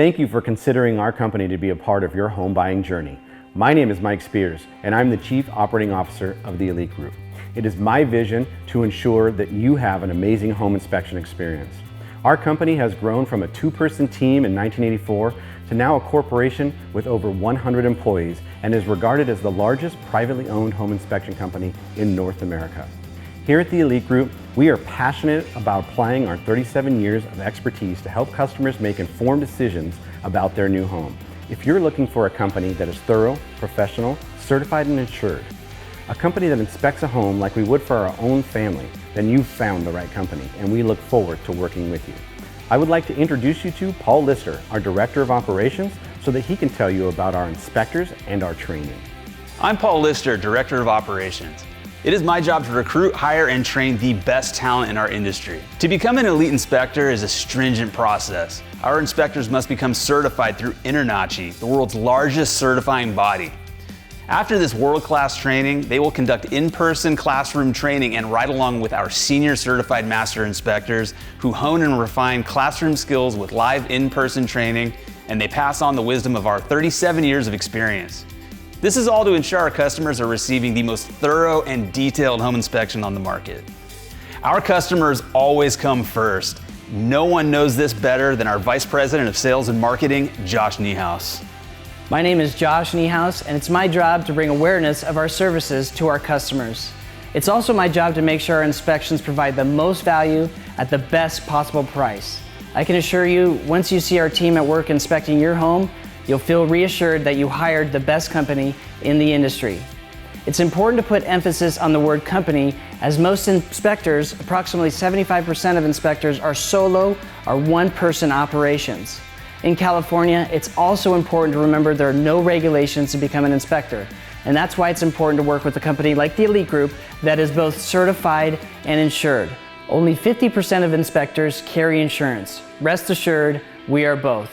Thank you for considering our company to be a part of your home buying journey. My name is Mike SPEIRS, and I'm the Chief Operating Officer of the Elite Group. It is my vision to ensure that you have an amazing home inspection experience. Our company has grown from a two-person team in 1984 to now a corporation with over 100 employees and is regarded as the largest privately owned home inspection company in North America. Here at the Elite Group, we are passionate about applying our 37 years of expertise to help customers make informed decisions about their new home. If you're looking for a company that is thorough, professional, certified and insured, a company that inspects a home like we would for our own family, then you've found the right company, and we look forward to working with you. I would like to introduce you to Paul Lister, our Director of Operations, so that he can tell you about our inspectors and our training. I'm Paul Lister, Director of Operations. It is my job to recruit, hire, and train the best talent in our industry. To become an elite inspector is a stringent process. Our inspectors must become certified through NIEHAUS, the world's largest certifying body. After this world-class training, they will conduct in-person classroom training and ride along with our senior certified master inspectors who hone and refine classroom skills with live in-person training, and they pass on the wisdom of our 37 years of experience. This is all to ensure our customers are receiving the most thorough and detailed home inspection on the market. Our customers always come first. No one knows this better than our Vice President of Sales and Marketing, Josh NIEHAUS. My name is Josh NIEHAUS, and it's my job to bring awareness of our services to our customers. It's also my job to make sure our inspections provide the most value at the best possible price. I can assure you, once you see our team at work inspecting your home, you'll feel reassured that you hired the best company in the industry. It's important to put emphasis on the word company, as most inspectors, approximately 75% of inspectors, are solo or one-person operations. In California, it's also important to remember there are no regulations to become an inspector, and that's why it's important to work with a company like the Elite Group that is both certified and insured. Only 50% of inspectors carry insurance. Rest assured, we are both.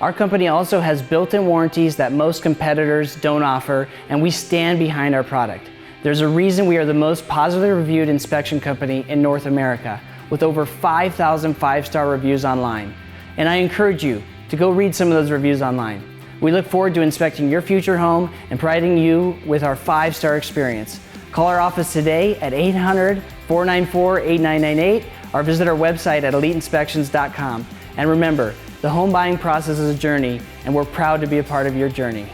Our company also has built-in warranties that most competitors don't offer, and we stand behind our product. There's a reason we are the most positively reviewed inspection company in North America, with over 5,000 five-star reviews online. And I encourage you to go read some of those reviews online. We look forward to inspecting your future home and providing you with our five-star experience. Call our office today at 800-494-8998 or visit our website at eliteinspections.com. And remember, the home buying process is a journey, and we're proud to be a part of your journey.